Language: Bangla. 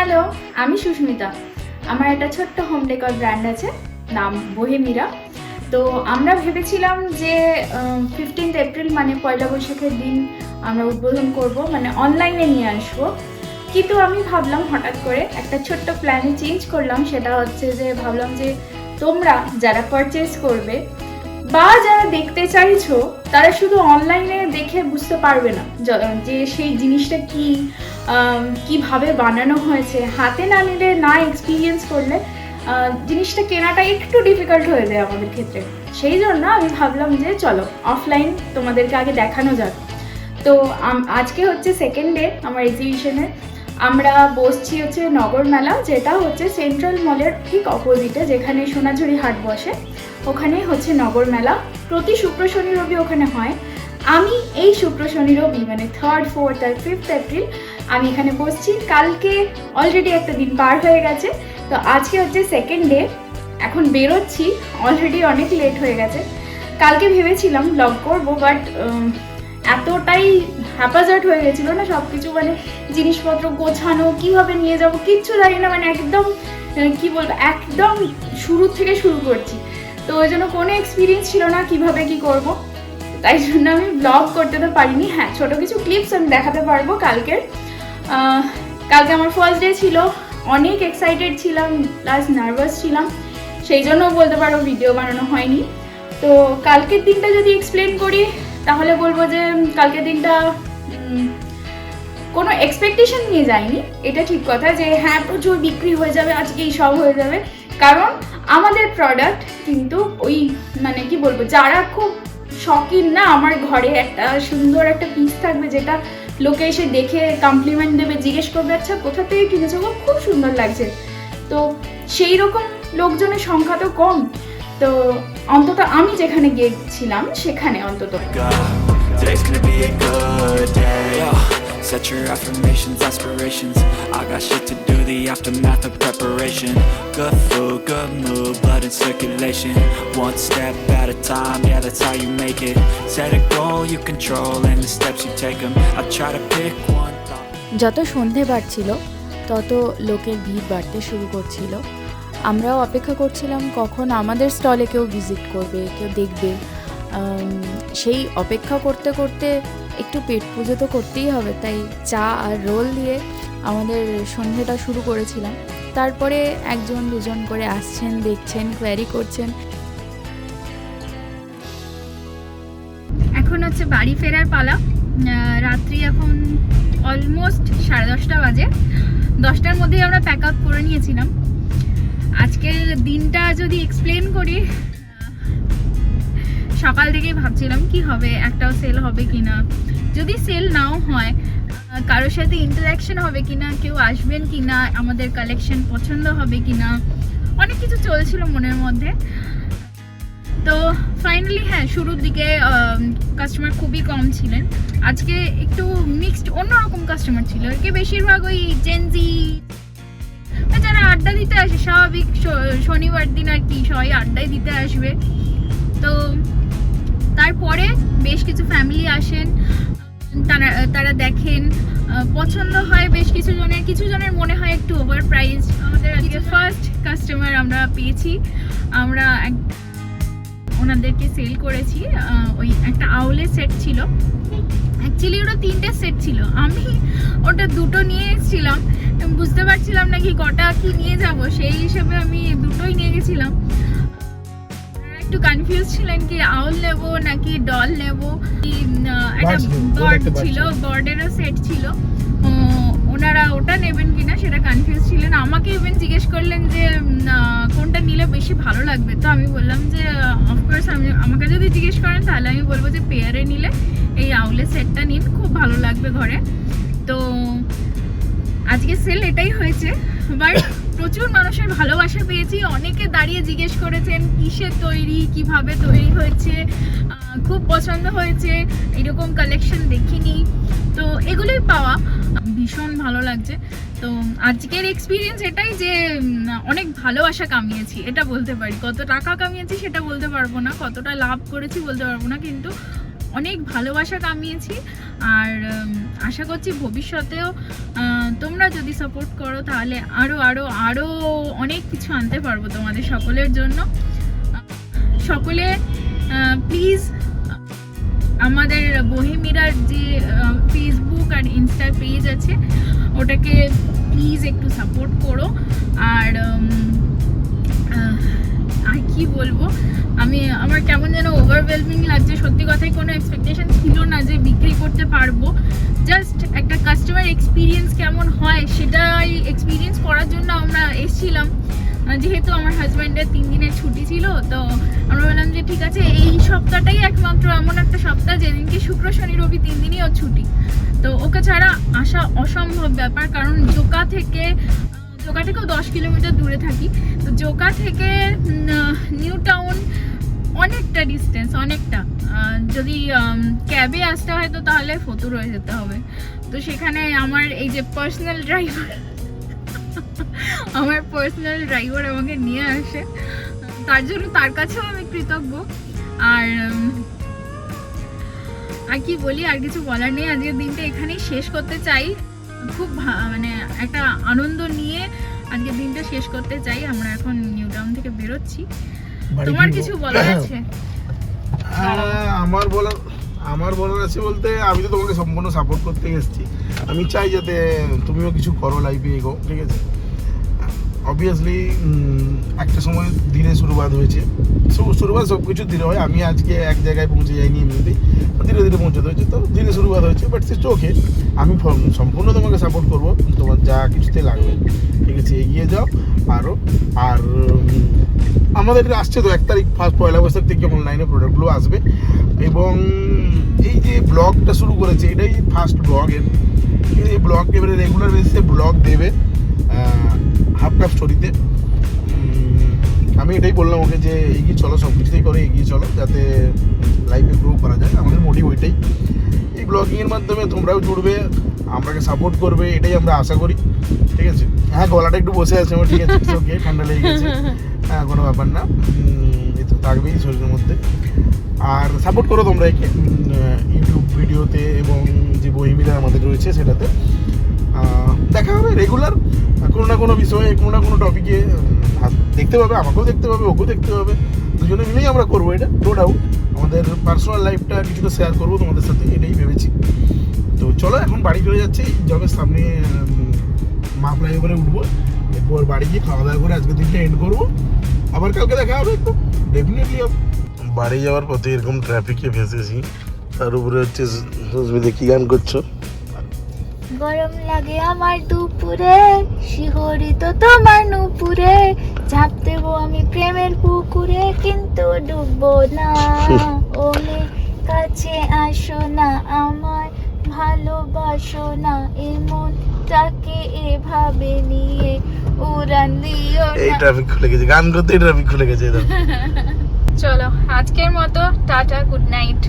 হ্যালো, আমি সুস্মিতা। আমার একটা ছোট্ট হোম ডেকর ব্র্যান্ড আছে, নাম বোহেমিরা। তো আমরা ভেবেছিলাম যে 15th এপ্রিল মানে পয়লা বৈশাখের দিন আমরা উদ্বোধন করব, মানে অনলাইনে নিয়ে আসবো। কিন্তু আমি ভাবলাম হঠাৎ করে একটা ছোট্ট প্ল্যানে চেঞ্জ করলাম। সেটা হচ্ছে যে ভাবলাম যে তোমরা যারা পারচেস করবে বা যারা দেখতে চাইছো তারা শুধু অনলাইনে দেখে বুঝতে পারবে না যে সেই জিনিসটা কিভাবে বানানো হয়েছে। হাতে না নিলে, না এক্সপিরিয়েন্স করলে জিনিসটা কেনাটা একটু ডিফিকাল্ট হয়ে যায় আমাদের ক্ষেত্রে। সেই জন্য আমি ভাবলাম যে চলো অফলাইন তোমাদেরকে আগে দেখানো যাক। তো আজকে হচ্ছে সেকেন্ড ডে আমার এক্সিবিশনের। আমরা বসছি হচ্ছে নগর মেলা, যেটা হচ্ছে সেন্ট্রাল মলের ঠিক অপোজিটে, যেখানে সোনাঝুরি হাট বসে। ওখানে হচ্ছে নগর মেলা, প্রতি শুক্র শনি রবি ওখানে হয়। আমি এই শুক্র শনি রবি মানে 3rd 4th আর 5th এপ্রিল আমি এখানে বসছি। কালকে অলরেডি একটা দিন পার হয়ে গেছে, তো আজকে হচ্ছে সেকেন্ড ডে। এখন বেরোচ্ছি, অলরেডি অনেক লেট হয়ে গেছে। কালকে ভেবেছিলাম ব্লগ করবো, বাট এতটাই হ্যাপাজার্ট হয়ে গেছিলো না সব কিছু, মানে জিনিসপত্র গোছানো, কীভাবে নিয়ে যাব কিচ্ছু জানি না, মানে একদম কি বলবো, একদম শুরু থেকে শুরু করছি। তো ওই জন্য কোনো এক্সপিরিয়েন্স ছিল না কিভাবে কি করব, তাই জন্য আমি ব্লগ করতে তো পারিনি। হ্যাঁ, ছোটো কিছু ক্লিপস আমি দেখাতে পারবো কালকের। কালকে আমার ফার্স্ট ডে ছিল, অনেক এক্সাইটেড ছিলাম, প্লাস নার্ভাস ছিলাম, সেই জন্য বলতে পারো ভিডিও বানানো হয়নি। তো কালকের দিনটা যদি এক্সপ্লেন করি তাহলে বলবো যে কালকের দিনটা কোনো এক্সপেকটেশন নিয়ে যায়নি, এটা ঠিক কথা যে হ্যাঁ প্রচুর বিক্রি হয়ে যাবে, আজকেই সব হয়ে যাবে। কারণ আমাদের প্রোডাক্ট কিন্তু ওই মানে কি বলবো, যারা খুব শখিন না, আমার ঘরে একটা সুন্দর একটা পিস থাকবে যেটা লোকে এসে দেখে কমপ্লিমেন্ট দেবে, জিজ্ঞেস করবে আচ্ছা কোথা থেকে কিনেছো, খুব সুন্দর লাগছে। তো সেই রকম লোকজনের সংখ্যা তো কম, তো অন্তত আমি যেখানে গিয়েছিলাম সেখানে অন্তত Today's gonna be a good day. Set your affirmations, aspirations. I got shit to do, the aftermath of preparation. Good food, good mood, blood in circulation. One step at a time, yeah, that's how you make it. Set a goal you control and the steps you take them. I try to pick one thought. যত সন্ধে বাড়ছিল তত লোকের ভিড় বাড়তে শুরু করছিল। আমরাও অপেক্ষা করছিলাম কখন আমাদের স্টলে কেউ ভিজিট করবে, কেউ দেখবে। সেই অপেক্ষা করতে করতে একটু পেট পুজো তো করতেই হবে, তাই চা আর রোল দিয়ে আমাদের সন্ধেটা শুরু করেছিলাম। তারপরে একজন দুজন করে আসছেন, দেখছেন, কোয়ারি করছেন। এখন হচ্ছে বাড়ি ফেরার পালা। রাত্রি এখন অলমোস্ট 10:30 বাজে। 10টার মধ্যেই আমরা প্যাক আপ করে নিয়েছিলাম। আজকের দিনটা যদি এক্সপ্লেন করি, সকাল থেকেই ভাবছিলাম কি হবে, একটাও সেল হবে কিনা, যদি সেল নাও হয় কারোর সাথে ইন্টারাকশন হবে কিনা, কেউ আসবেন কিনা, আমাদের কালেকশন পছন্দ হবে কিনা, অনেক কিছু চলছিল মনের মধ্যে। তো ফাইনালি হ্যাঁ, শুরুর দিকে কাস্টমার খুবই কম ছিলেন। আজকে একটু মিক্সড অন্যরকম কাস্টমার ছিল, একে বেশিরভাগ ওই জেনজি যারা আড্ডা দিতে আসে, স্বাভাবিক শনিবার দিন আর কি সবাই আড্ডায় দিতে আসবে। তো তারপরে বেশ কিছু ফ্যামিলি আসেন, তারা দেখেন, পছন্দ হয় বেশ কিছু জনের মনে হয় একটু ওভার প্রাইস। আমাদের আজকে ফার্স্ট কাস্টমার আমরা পেয়েছি, আমরা ওনাদেরকে সেল করেছি। ওই একটা আউলে সেট ছিল, অ্যাকচুয়ালি ওটা 3টে সেট ছিল, আমি ওটা 2টো নিয়ে এসেছিলাম, বুঝতে পারছিলাম না কি কটা কি নিয়ে যাব, সেই হিসেবে আমি 2টোই নিয়ে গেছিলাম। একটু কনফিউজ ছিলেন কি আউল নেব নাকি ডল নেব, একটা বার্ড ছিল, বার্ডেরও সেট ছিল, ওনারা ওটা নেবেন কিনা সেটা কনফিউজ ছিলেন। আমাকে ইভেন জিজ্ঞেস করলেন যে কোনটা নিলে বেশি ভালো লাগবে। তো আমি বললাম যে অফকোর্স আমাকে যদি জিজ্ঞেস করেন তাহলে আমি বলবো যে পেয়ারে নিলে এই আউলের সেটটা নিন, খুব ভালো লাগবে ঘরে। তো আজকে সেল এটাই হয়েছে, বাট প্রচুর মানুষের ভালোবাসা পেয়েছি। অনেকে দাঁড়িয়ে জিজ্ঞেস করেছেন কিসের তৈরি, কিভাবে তৈরি হয়েছে, খুব পছন্দ হয়েছে, এরকম কালেকশন দেখিনি। তো এগুলোই পাওয়া, ভীষণ ভালো লাগছে। তো আজকের এক্সপিরিয়েন্স এটাই যে অনেক ভালোবাসা কামিয়েছি, এটা বলতে পারি। কত টাকা কামিয়েছি সেটা বলতে পারবো না, কতটা লাভ করেছি বলতে পারবো না, কিন্তু অনেক ভালোবাসা কামিয়েছি। আর আশা করছি ভবিষ্যতেও তোমরা যদি সাপোর্ট করো তাহলে আরও আরও আরও অনেক কিছু আনতে পারবো তোমাদের সকলের জন্য। সকলে প্লিজ আমাদের বহিমিরার যে ফেসবুক আর ইনস্টা পেজ আছে ওটাকে প্লিজ একটু সাপোর্ট করো। আর কি বলবো, আমার কেমন যেন ওভারওয়েলমিং লাগছে। সত্যি কথাই কোনো এক্সপেকটেশন ছিল না যে বিক্রি করতে পারবো। জাস্ট একটা কাস্টমার এক্সপিরিয়েন্স কেমন হয় সেটাই এক্সপিরিয়েন্স করার জন্য আমরা এসেছিলাম। যেহেতু আমার হাজব্যান্ডের 3 দিনের ছুটি ছিল, তো আমরা বললাম যে ঠিক আছে এই সপ্তাহটাই একমাত্র এমন একটা সপ্তাহ যেদিনকে শুক্র শনি রবি 3 দিনই ওর ছুটি। তো ওকে ছাড়া আসা অসম্ভব ব্যাপার, কারণ জোকা থেকেও 10 কিলোমিটার দূরে থাকি। তো জোকা থেকে নিউ টাউন অনেকটা ডিস্টেন্স, অনেকটা। যদি ক্যাবে আসতে হয় তো তাহলে ফতুর হয়ে যেতে হবে। তো সেখানে আমার এই যে পার্সোনাল ড্রাইভার আমাকে নিয়ে আসে, তার জন্য তার কাছেও আমি কৃতজ্ঞ। আর কি বলি, আর কিছু বলার নেই। আজকের দিনটা এখানেই শেষ করতে চাই। খুব মানে একটা আনন্দ নিয়ে আজকের দিনটা শেষ করতে চাই। আমরা এখন নিউ টাউন থেকে বেরোচ্ছি। তোমার কিছু বলার আছে? আমার বলার আছে বলতে, আমি তো তোমাকে সম্পূর্ণ সাপোর্ট করতে এসেছি। আমি চাই যাতে তুমিও কিছু করো লাইফে, এগো, ঠিক আছে? অবভিয়াসলি একটা সময় ধীরে শুরুবাত হয়েছে, শুরুবাত সব কিছু ধীরে হয়। আমি আজকে এক জায়গায় পৌঁছে যাইনি এমনিতেই, ধীরে ধীরে পৌঁছাতে হয়েছে। তো ধীরে শুরুবাত হয়েছে, বাট সে চোখে আমি সম্পূর্ণ তোমাকে সাপোর্ট করবো, তোমার যা কিছুতে লাগবে, ঠিক আছে? এগিয়ে যাও আরও। আর আমাদের আসছে তো 1 তারিখ, পয়লা বৈশাখ থেকে অনলাইনে প্রোডাক্টগুলো আসবে। এবং এই যে ব্লগটা শুরু করেছে, এটাই ফার্স্ট ব্লগের। এই ব্লগ এবারে রেগুলার বেসিসে ব্লগ দেবে হাফ কাপ স্টোরিতে। আমি এটাই বললাম ওকে যে এগিয়ে চলো, সব কিছুতেই করে এগিয়ে চলো, যাতে লাইফে গ্রো করা যায়। আমাদের মোটিভ ওইটাই। এই ব্লগিংয়ের মাধ্যমে তোমরাও জুড়বে, আমরাকে সাপোর্ট করবে, এটাই আমরা আশা করি, ঠিক আছে? হ্যাঁ, গলাটা একটু বসে আছে আমার, ঠিক আছে? ওকে, ঠান্ডা লেগে গেছে, হ্যাঁ, কোনো ব্যাপার না, এ তো থাকবেই শরীরের মধ্যে। আর সাপোর্ট করো তোমরা একে ইউটিউব ভিডিওতে, এবং যে বহিমিরা আমাদের রয়েছে সেটাতে। দেখা হবে রেগুলার, কোনো না কোনো বিষয়ে, কোনো না কোনো টপিকে দেখতে পাবে, আমাকেও দেখতে পাবে, ওকেও দেখতে পাবে। দুজনে মিলেই আমরা করবো এটা, নো ডাউট। আমাদের পার্সোনাল লাইফটা কিছুটা শেয়ার করবো তোমাদের সাথে, এটাই ভেবেছি। তো চলো, এখন বাড়ি চলে যাচ্ছি। জবের সামনে মা ফ্লাইওভারে উঠবো, এরপর বাড়ি গিয়ে খাওয়া দাওয়া করে আজকের দিনটা এন্ড করবো। আবার কালকে দেখা হবে একটু, ডেফিনেটলি। বাড়ি যাওয়ার পথে এরকম ট্রাফিকে ফেসেছি, তার উপরে হচ্ছে সুস্মিতা কি গান করছো? গরম লাগে আমার দুপুরে, শিহরিত তোমার নুপুরে, ঝাঁপ দেবো আমি প্রেমের পুকুরে, কিন্তু ডুববো না। ওমে কাছে আসো না, আমার ভালোবাসো না, এমন তাকে এভাবে নিয়ে উড়ান দিও এই না। ট্রাফিক খুলে গেছে, গান করতে ট্রাফিক খুলে গেছে। চলো, আজকের মতো টাটা, গুড নাইট।